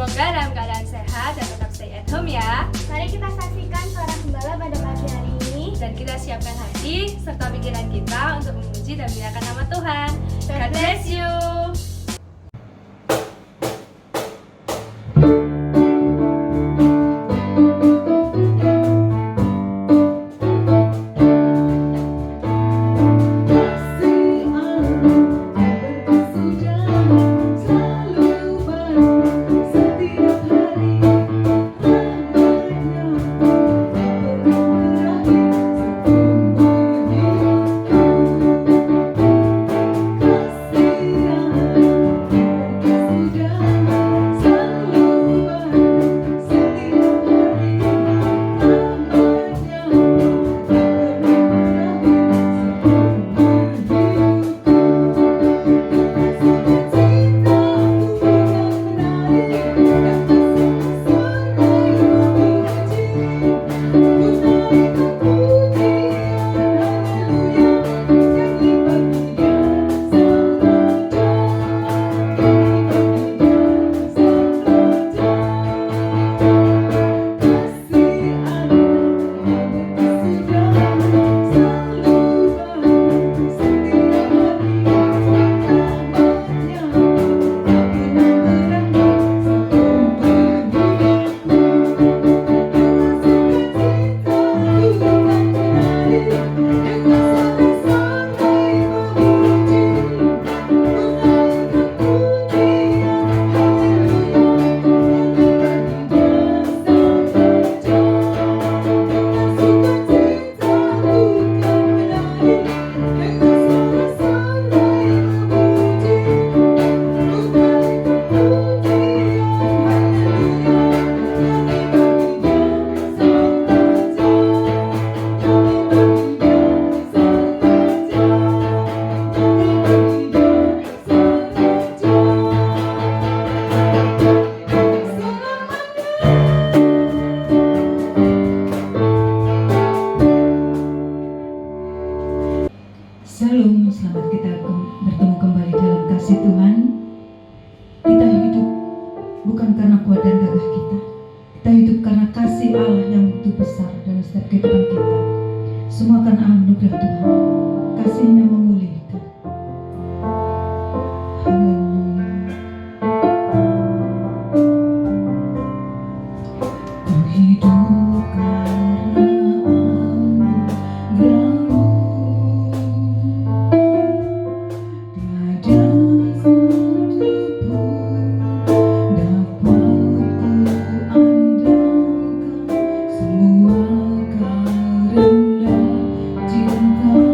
Semoga dalam keadaan sehat dan tetap stay at home ya. Mari kita saksikan suara gembala pada pagi hari ini. Dan kita siapkan hati serta pikiran kita untuk memuji dan memuliakan nama Tuhan. God bless you. Shalom, selamat kita bertemu kembali dalam kasih Tuhan. Kita hidup bukan karena kuat dan gagah kita. Kita hidup karena kasih Allah yang begitu besar dalam setiap kehidupan kita. Semua karena anugerah Tuhan, kasih-Nya memulihkan. Haleluya. Ku hidup karena anugerah-Mu. Semua karena cinta-Mu.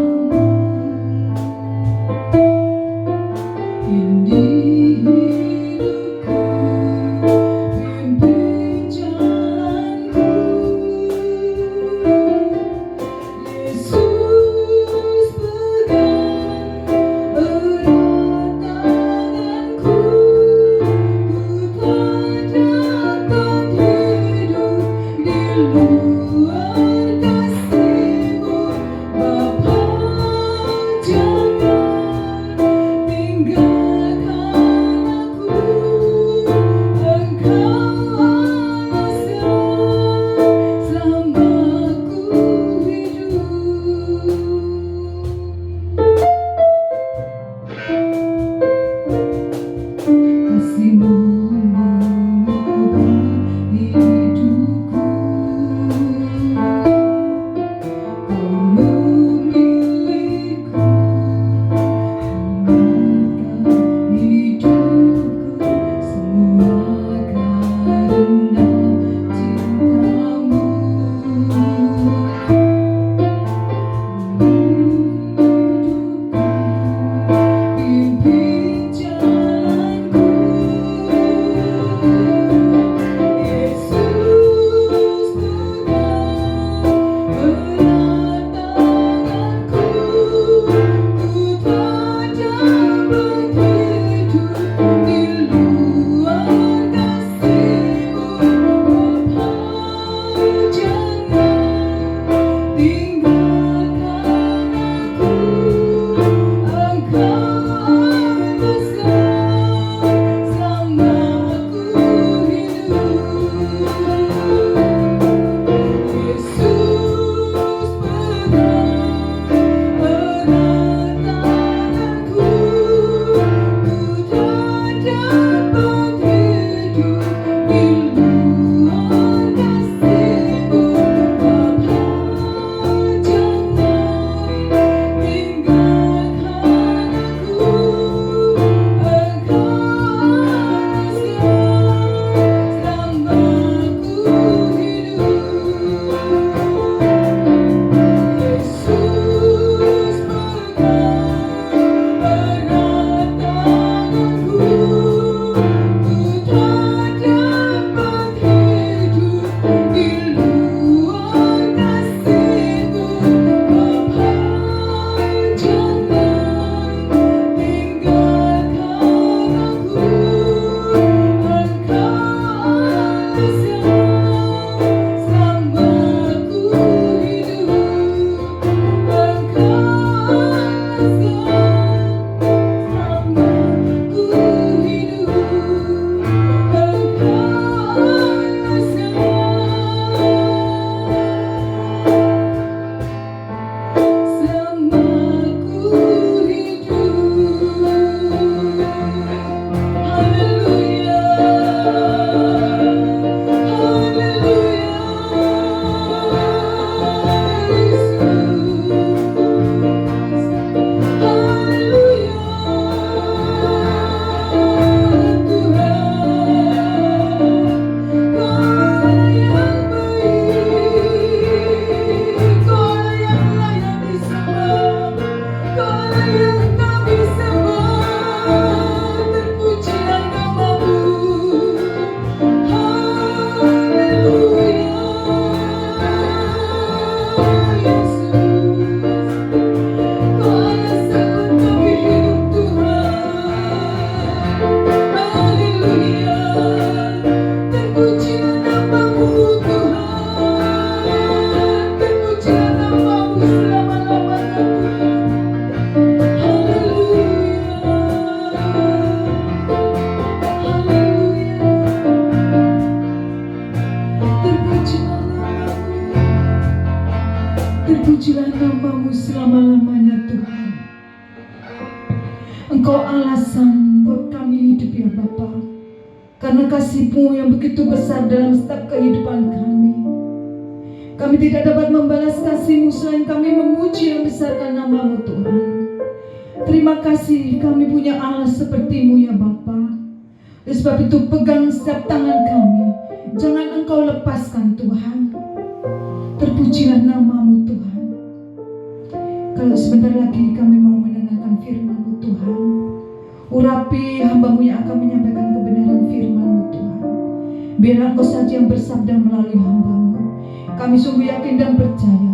karena kasih-Mu yang begitu besar dalam setiap kehidupan kami. Kami tidak dapat membalas kasih-Mu selain kami memuji dan besarkan nama-Mu Tuhan. Terima kasih kami punya Allah seperti-Mu ya Bapa. Oleh sebab itu pegang setiap tangan kami, jangan Engkau lepaskan Tuhan. Terpujilah nama-Mu Tuhan. Kalau sebentar lagi kami mau mendengarkan firman-Mu Tuhan, urapi hamba-Mu yang akan menyampaikan kebenaran firman-Mu Tuhan. Biarlah Engkau saja yang bersabda melalui hamba-Mu. Kami sungguh yakin dan percaya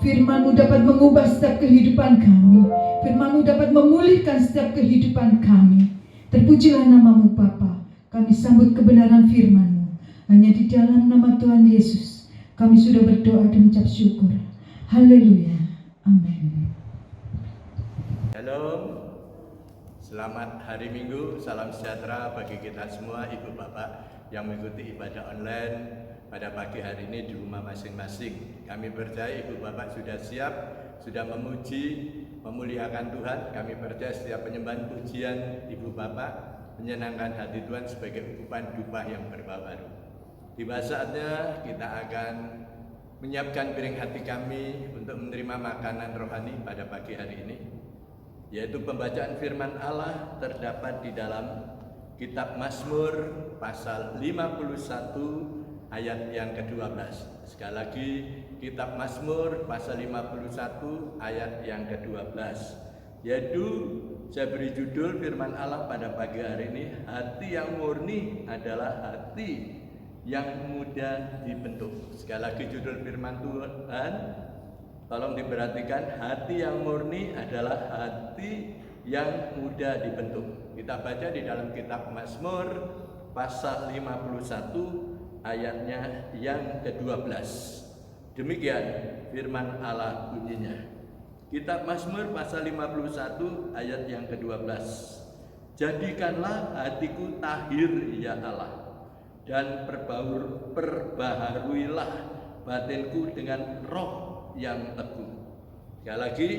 firman-Mu dapat mengubah setiap kehidupan kami. Firman-Mu dapat memulihkan setiap kehidupan kami. Terpujilah nama-Mu Bapa. Kami sambut kebenaran firman-Mu. Hanya di dalam nama Tuhan Yesus kami sudah berdoa dan mengucap syukur. Haleluya. Amin. Shalom. Selamat hari Minggu. Salam sejahtera bagi kita semua Ibu Bapak yang mengikuti ibadah online pada pagi hari ini di rumah masing-masing. Kami percaya Ibu Bapak sudah siap, sudah memuji, memuliakan Tuhan. Kami percaya setiap penyembahan pujian Ibu Bapak menyenangkan hati Tuhan sebagai ukupan dupa yang berbau-baru. Tiba saatnya kita akan menyiapkan piring hati kami untuk menerima makanan rohani pada pagi hari ini, yaitu pembacaan firman Allah terdapat di dalam kitab Mazmur pasal 51 ayat yang ke-12. Sekali lagi, kitab Mazmur pasal 51 ayat yang ke-12, yaitu saya beri judul firman Allah pada pagi hari ini, hati yang murni adalah hati yang mudah dibentuk. Sekali lagi judul firman Tuhan, tolong diperhatikan, hati yang murni adalah hati yang mudah dibentuk. Kita baca di dalam kitab Mazmur pasal 51 ayatnya yang ke-12. Demikian firman Allah bunyinya. Kitab Mazmur pasal 51 ayat yang ke-12. Jadikanlah hatiku tahir ya Allah, dan perbaharuilah batinku dengan roh yang teguh. Sekali lagi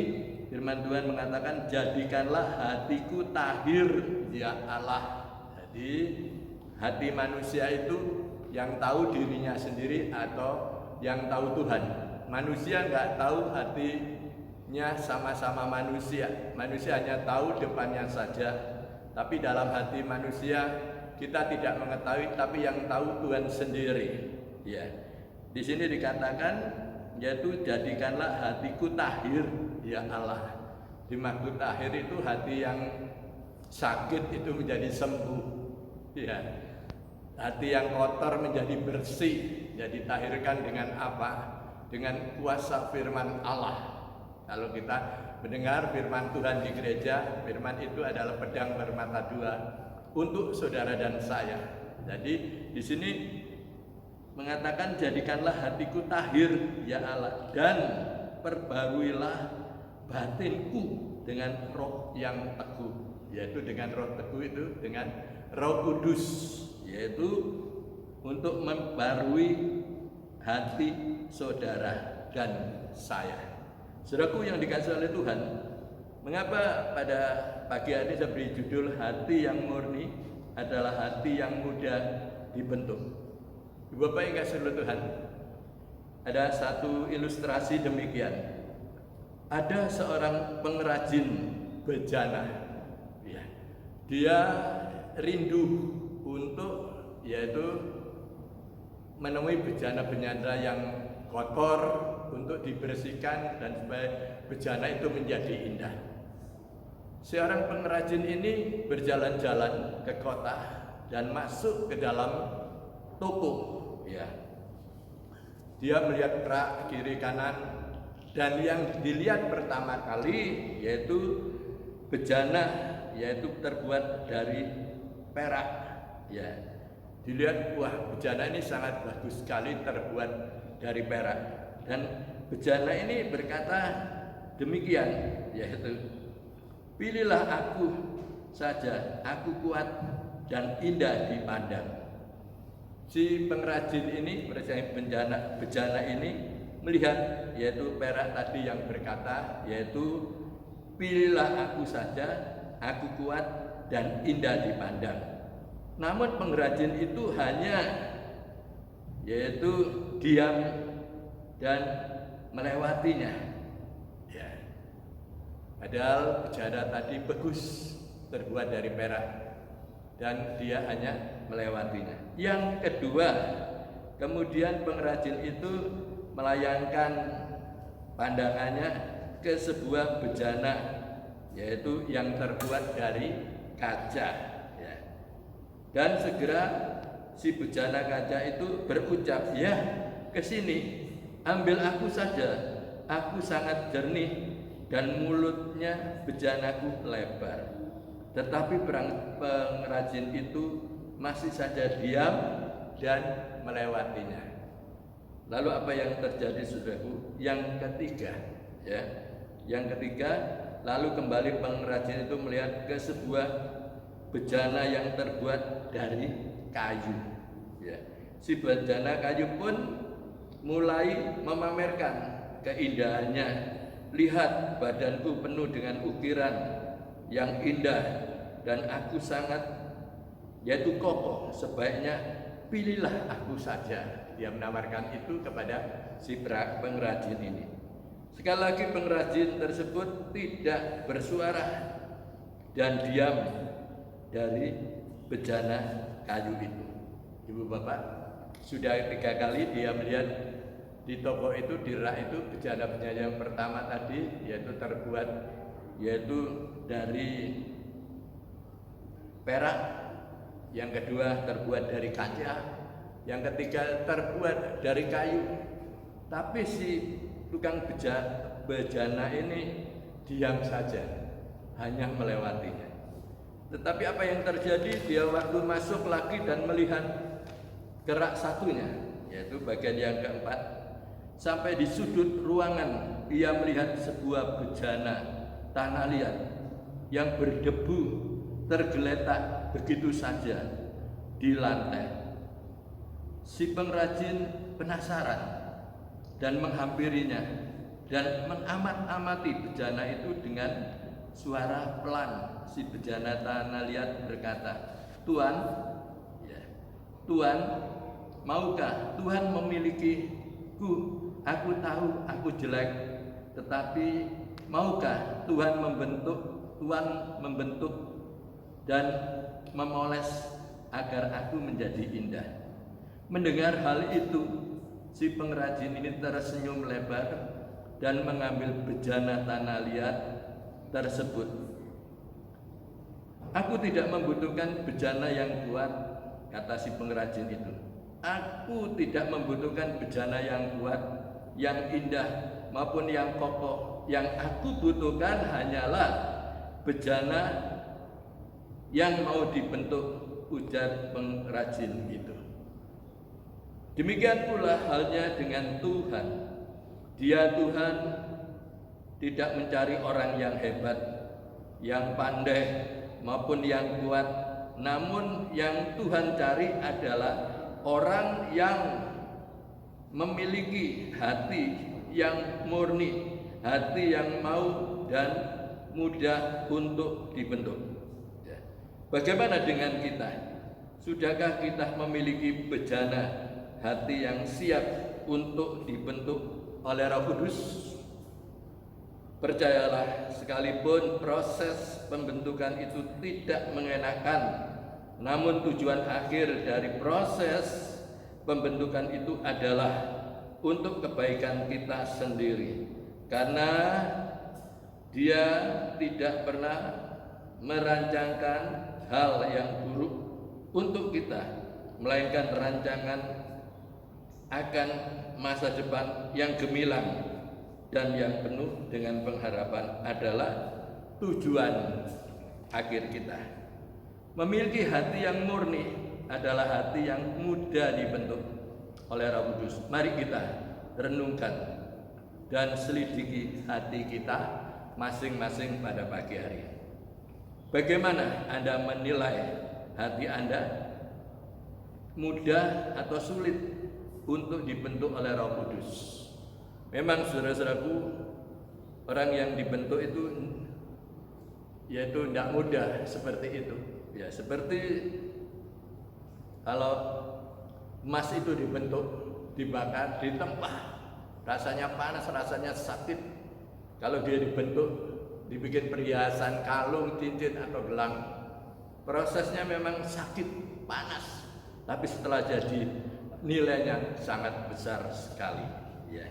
firman Tuhan mengatakan, jadikanlah hatiku tahir ya Allah. Jadi hati manusia itu yang tahu dirinya sendiri atau yang tahu Tuhan. Manusia nggak tahu hatinya, sama-sama manusia. Manusia hanya tahu depannya saja. Tapi dalam hati manusia kita tidak mengetahui, tapi yang tahu Tuhan sendiri. Ya, di sini dikatakan, yaitu jadikanlah hatiku tahir ya Allah. Dimaksud tahir itu hati yang sakit itu menjadi sembuh. Ya, hati yang kotor menjadi bersih. Jadi tahirkan dengan apa? Dengan kuasa firman Allah. Kalau kita mendengar firman Tuhan di gereja, firman itu adalah pedang bermata dua untuk saudara dan saya. Jadi di sini mengatakan, jadikanlah hatiku tahir ya Allah, dan perbaruilah batinku dengan roh yang teguh. Yaitu dengan roh teguh itu dengan Roh Kudus, yaitu untuk membarui hati saudara dan saya. Saudaraku yang dikasihi oleh Tuhan, mengapa pada pagi hari ini saya beri judul hati yang murni adalah hati yang mudah dibentuk. Bapak yang dikasihi oleh Tuhan, ada satu ilustrasi demikian. Ada seorang pengrajin bejana, ya, dia rindu untuk yaitu menemui bejana-bejana yang kotor untuk dibersihkan dan supaya bejana itu menjadi indah. Seorang pengrajin ini berjalan-jalan ke kota dan masuk ke dalam toko. Ya, dia melihat rak kiri kanan, dan yang dilihat pertama kali yaitu bejana, yaitu terbuat dari perak. Ya, dilihat, wah, bejana ini sangat bagus sekali terbuat dari perak. Dan bejana ini berkata demikian, yaitu, pilihlah aku saja, aku kuat dan indah dipandang. Si pengrajin ini, bejana ini melihat yaitu perak tadi yang berkata, yaitu pilihlah aku saja, aku kuat dan indah dipandang. Namun pengrajin itu hanya yaitu diam dan melewatinya. Ya. Padahal bejana tadi bagus, terbuat dari perak, dan dia hanya melewatinya. Yang kedua, kemudian pengrajin itu melayangkan pandangannya ke sebuah bejana, yaitu yang terbuat dari kaca, ya. Dan segera si bejana kaca itu berucap, "Ya, kesini, ambil aku saja. Aku sangat jernih dan mulutnya bejanaku lebar." Tetapi pengrajin itu masih saja diam dan melewatinya. Lalu apa yang terjadi, saudaraku? Yang ketiga, ya. Yang ketiga, lalu kembali pengrajin itu melihat ke sebuah bejana yang terbuat dari kayu. Ya. Si bejana kayu pun mulai memamerkan keindahannya. "Lihat, badanku penuh dengan ukiran yang indah dan aku sangat yaitu kokoh. Sebaiknya pilihlah aku saja." Dia menawarkan itu kepada si pengrajin ini. Sekali lagi pengrajin tersebut tidak bersuara dan diam dari bejana kayu itu. Ibu bapak, sudah 3 kali dia melihat di toko itu, di rak itu, bejana-bejana yang pertama tadi yaitu terbuat yaitu dari perak, yang kedua terbuat dari kaca, yang ketiga terbuat dari kayu. Tapi si tukang bejana ini diam saja, hanya melewatinya. Tetapi apa yang terjadi? Dia waktu masuk lagi dan melihat gerak satunya, yaitu bagian yang keempat, sampai di sudut ruangan ia melihat sebuah bejana tanah liat yang berdebu tergeletak begitu saja di lantai. Si pengrajin penasaran dan menghampirinya dan mengamat-amati bejana itu dengan suara pelan. Si bejana tanah liat berkata, "Tuan, ya, Tuan, maukah Tuhan memilikiku? Aku tahu aku jelek, tetapi maukah Tuhan membentuk dan memoles agar aku menjadi indah?" Mendengar hal itu, si pengrajin ini tersenyum lebar dan mengambil bejana tanah liat tersebut. "Aku tidak membutuhkan bejana yang kuat," kata si pengrajin itu. "Aku tidak membutuhkan bejana yang kuat, yang indah maupun yang kokoh. Yang aku butuhkan hanyalah bejana yang mau dibentuk," ujar pengrajin itu. Demikian pula halnya dengan Tuhan. Dia Tuhan tidak mencari orang yang hebat, yang pandai maupun yang kuat. Namun yang Tuhan cari adalah orang yang memiliki hati yang murni, hati yang mau dan mudah untuk dibentuk. Bagaimana dengan kita? Sudahkah kita memiliki bejana hati yang siap untuk dibentuk oleh Roh Kudus? Percayalah, sekalipun proses pembentukan itu tidak mengenakan, namun tujuan akhir dari proses pembentukan itu adalah untuk kebaikan kita sendiri. Karena Dia tidak pernah merancangkan hal yang buruk untuk kita, melainkan rancangan akan masa depan yang gemilang dan yang penuh dengan pengharapan adalah tujuan akhir kita. Memiliki hati yang murni adalah hati yang mudah dibentuk oleh Roh Kudus. Mari kita renungkan dan selidiki hati kita masing-masing pada pagi hari. Bagaimana Anda menilai hati Anda? Mudah atau sulit untuk dibentuk oleh Roh Kudus? Memang saudara-saudaraku, orang yang dibentuk itu yaitu tidak mudah seperti itu. Ya, seperti Kalau emas itu dibentuk, dibakar, ditempah, rasanya panas, rasanya sakit. Kalau dia dibentuk, dibikin perhiasan, kalung, cincin atau gelang, prosesnya memang sakit, panas, tapi setelah jadi nilainya sangat besar sekali. Ya.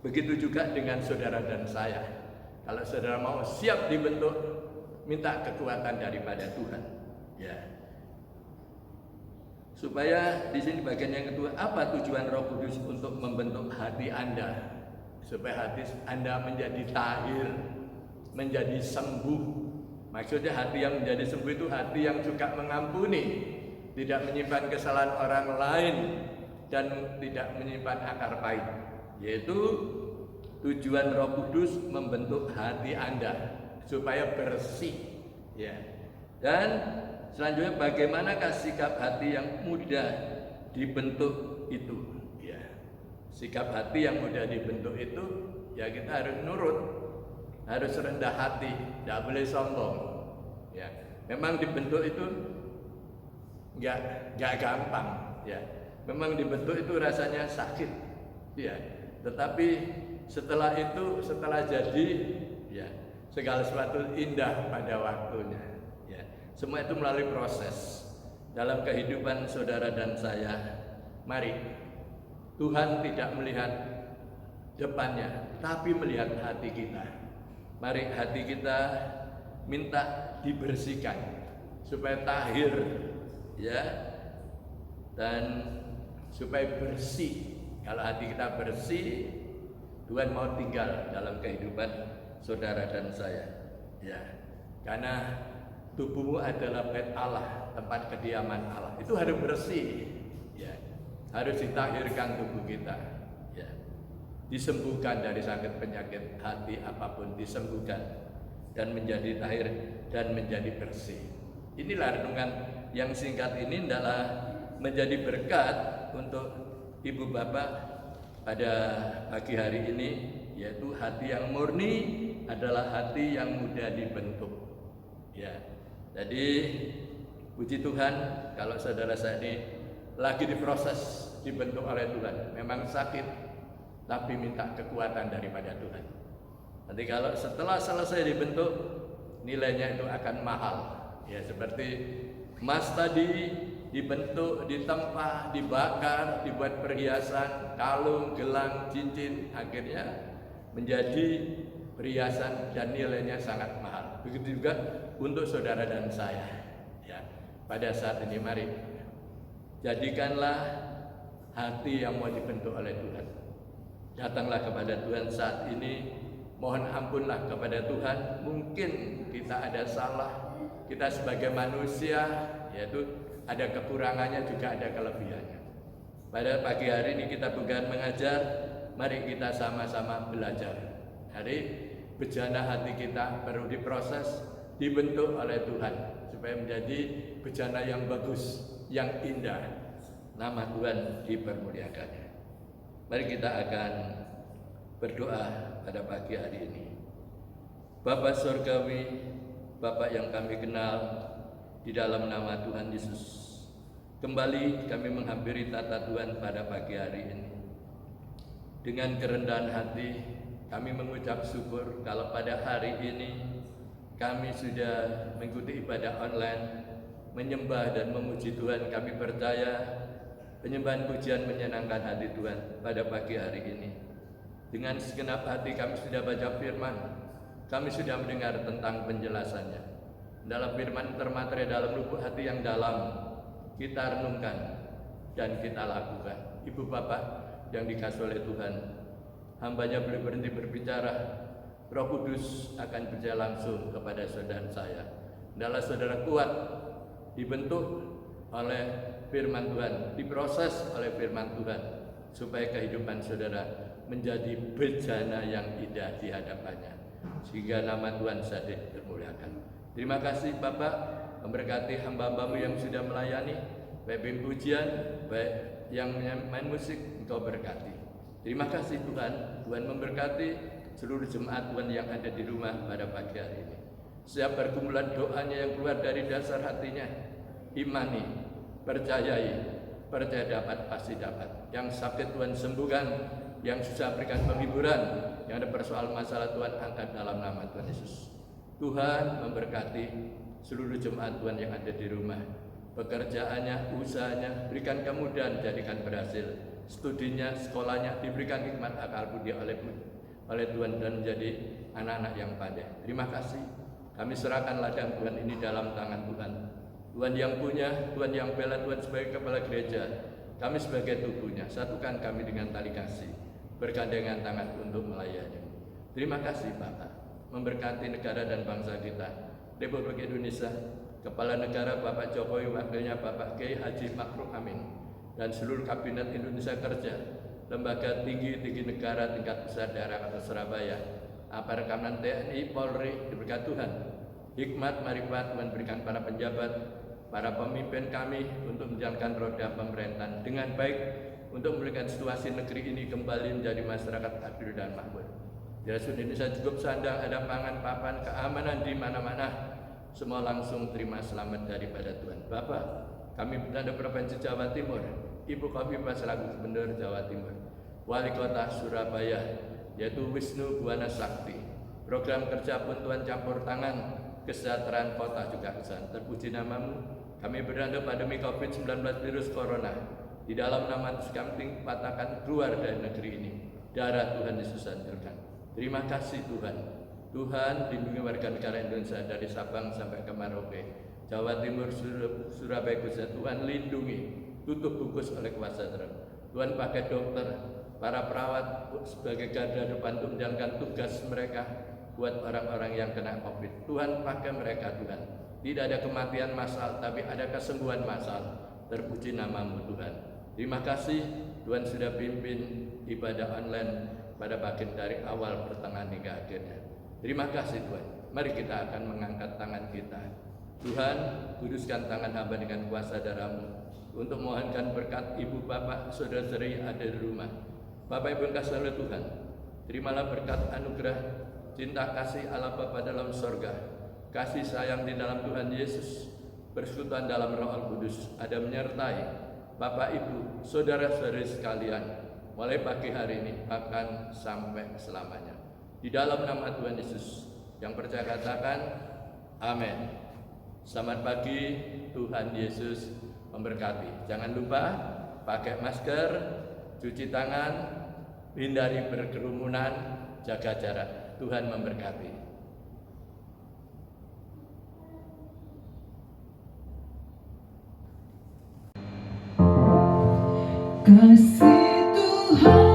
Begitu juga dengan saudara dan saya. Kalau saudara mau siap dibentuk, minta kekuatan daripada Tuhan. Ya. Supaya di sini bagian yang kedua, apa tujuan Roh Kudus untuk membentuk hati Anda? Supaya hati Anda menjadi tahir, menjadi sembuh. Maksudnya hati yang menjadi sembuh itu hati yang suka mengampuni, tidak menyimpan kesalahan orang lain, dan tidak menyimpan akar pahit. Yaitu tujuan Roh Kudus membentuk hati Anda supaya bersih. Ya. Dan selanjutnya, bagaimanakah sikap hati yang mudah dibentuk itu? Ya, sikap hati yang mudah dibentuk itu, ya kita harus nurut, harus rendah hati, tidak boleh sombong. Ya, memang dibentuk itu nggak gampang. Ya, memang dibentuk itu rasanya sakit. Ya, tetapi setelah itu, setelah jadi, ya segala sesuatu indah pada waktunya. Ya. Semua itu melalui proses dalam kehidupan saudara dan saya. Mari, Tuhan tidak melihat depannya, tapi melihat hati kita. Mari hati kita minta dibersihkan supaya tahir, ya, dan supaya bersih. Kalau hati kita bersih, Tuhan mau tinggal dalam kehidupan saudara dan saya. Ya, karena tubuhmu adalah bait Allah, tempat kediaman Allah. Itu harus bersih, ya. Harus ditahirkan tubuh kita, ya. Disembuhkan dari sakit penyakit hati apapun, disembuhkan dan menjadi tahir dan menjadi bersih. Inilah renungan yang singkat ini adalah menjadi berkat untuk Ibu Bapak pada pagi hari ini, yaitu hati yang murni adalah hati yang mudah dibentuk. Ya. Jadi puji Tuhan kalau saudara saya ini lagi diproses, dibentuk oleh Tuhan. Memang sakit, tapi minta kekuatan daripada Tuhan. Nanti kalau setelah selesai dibentuk, nilainya itu akan mahal. Ya, seperti emas tadi dibentuk, ditempah, dibakar, dibuat perhiasan, kalung, gelang, cincin, akhirnya menjadi perhiasan dan nilainya sangat mahal. Begitu juga untuk saudara dan saya. Ya, pada saat ini mari jadikanlah hati yang mau dibentuk oleh Tuhan. Datanglah kepada Tuhan saat ini, mohon ampunlah kepada Tuhan. Mungkin kita ada salah, kita sebagai manusia, yaitu ada kekurangannya juga ada kelebihannya. Pada pagi hari ini kita bukan mengajar, mari kita sama-sama belajar. Hari bejana hati kita perlu diproses, dibentuk oleh Tuhan supaya menjadi bejana yang bagus, yang indah. Nama Tuhan dipermuliakannya. Mari kita akan berdoa pada pagi hari ini. Bapa Surgawi, Bapa yang kami kenal, di dalam nama Tuhan Yesus, kembali kami menghampiri tata Tuhan pada pagi hari ini. Dengan kerendahan hati, kami mengucap syukur kalau pada hari ini kami sudah mengikuti ibadah online, menyembah dan memuji Tuhan. Kami percaya penyembahan pujian menyenangkan hati Tuhan pada pagi hari ini. Dengan segenap hati kami sudah baca firman, kami sudah mendengar tentang penjelasannya. Dalam firman termaterai dalam lubuk hati yang dalam, kita renungkan dan kita lakukan. Ibu Bapak yang dikasihi oleh Tuhan, hambanya boleh berhenti berbicara, Roh Kudus akan berjalan langsung kepada saudara saya. Adalah saudara kuat, dibentuk oleh firman Tuhan, diproses oleh firman Tuhan, supaya kehidupan saudara menjadi bejana yang indah di hadapannya, sehingga nama Tuhan saja termuliakan. Terima kasih Bapak, memberkati hamba-hambamu yang sudah melayani, baik pujian, baik yang main musik, Engkau berkati. Terima kasih Tuhan, Tuhan memberkati seluruh jemaat Tuhan yang ada di rumah pada pagi hari ini. Setiap pergumulan doanya yang keluar dari dasar hatinya, imani, percayai, percaya dapat, pasti dapat. Yang sakit Tuhan sembuhkan, yang susah berikan penghiburan, yang ada persoalan masalah Tuhan angkat dalam nama Tuhan Yesus. Tuhan memberkati seluruh jemaat Tuhan yang ada di rumah, pekerjaannya, usahanya, berikan kemudahan, jadikan berhasil. Studinya, sekolahnya, diberikan hikmat akal budi oleh Tuhan dan menjadi anak-anak yang pandai. Terima kasih. Kami serahkan ladang Tuhan ini dalam tangan Tuhan. Tuhan yang punya, Tuhan yang bela, Tuhan sebagai kepala gereja, kami sebagai tubuhnya. Satukan kami dengan tali kasih, bergandengan tangan untuk melayani. Terima kasih Bapak. Memberkati negara dan bangsa kita, Republik Indonesia, Kepala Negara Bapak Jokowi, wakilnya Bapak Kiai Haji Ma'ruf Amin, dan seluruh Kabinet Indonesia Kerja, lembaga tinggi negara tingkat pusat daerah Kota Surabaya, aparat keamanan TNI, Polri, diberkat Tuhan. Hikmat, marifat Tuhan berikan para penjabat, para pemimpin kami untuk menjalankan roda pemerintahan dengan baik, untuk memberikan situasi negeri ini kembali menjadi masyarakat adil dan makmur. Ya, Indonesia cukup sandang, ada pangan, papan, keamanan di mana-mana. Semua langsung terima selamat daripada Tuhan. Bapak, kami bertanda Provinsi Jawa Timur, Ibu Khofifah selaku Gubernur Jawa Timur, Wali Kota Surabaya, yaitu Wisnu Buwana Sakti. Program kerja pun Tuhan campur tangan, kesejahteraan kota juga kesehatan. Terpuji namamu. Kami bertanda pandemi COVID-19 virus Corona. Di dalam nama kami patahkan keluar dari negeri ini. Darah Tuhan Yesus hancurkan. Terima kasih Tuhan. Tuhan lindungi warga negara Indonesia dari Sabang sampai ke Merauke, Jawa Timur, Surabaya khususnya. Tuhan lindungi, tutup bungkus oleh kuasa Tuhan. Tuhan pakai dokter, para perawat sebagai garda depan untuk menjalankan tugas mereka buat orang-orang yang kena COVID. Tuhan pakai mereka Tuhan. Tidak ada kematian massal, tapi ada kesembuhan massal. Terpuji namamu Tuhan. Terima kasih Tuhan sudah pimpin ibadah online pada bagian dari awal, pertengahan hingga akhirnya. Terima kasih Tuhan. Mari kita akan mengangkat tangan kita. Tuhan, kuduskan tangan hamba dengan kuasa darah-Mu untuk mohonkan berkat ibu bapak, saudara-saudari yang ada di rumah. Bapak Ibu yang kasih oleh Tuhan, terimalah berkat anugerah cinta kasih Allah Bapa dalam sorga, kasih sayang di dalam Tuhan Yesus, persekutuan dalam Roh Al-Kudus ada menyertai Bapak Ibu, saudara-saudari sekalian, mulai pagi hari ini bahkan sampai selamanya. Di dalam nama Tuhan Yesus, yang percaya katakan amin. Selamat pagi, Tuhan Yesus memberkati. Jangan lupa pakai masker, cuci tangan, hindari berkerumunan, jaga jarak. Tuhan memberkati. Kasih Tuhan kasih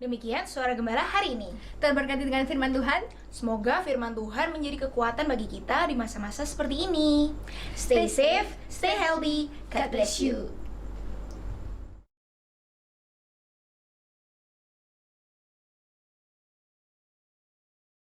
Demikian Suara Gembala hari ini. Terberkati dengan firman Tuhan. Semoga firman Tuhan menjadi kekuatan bagi kita di masa-masa seperti ini. Stay safe, stay healthy. God bless you.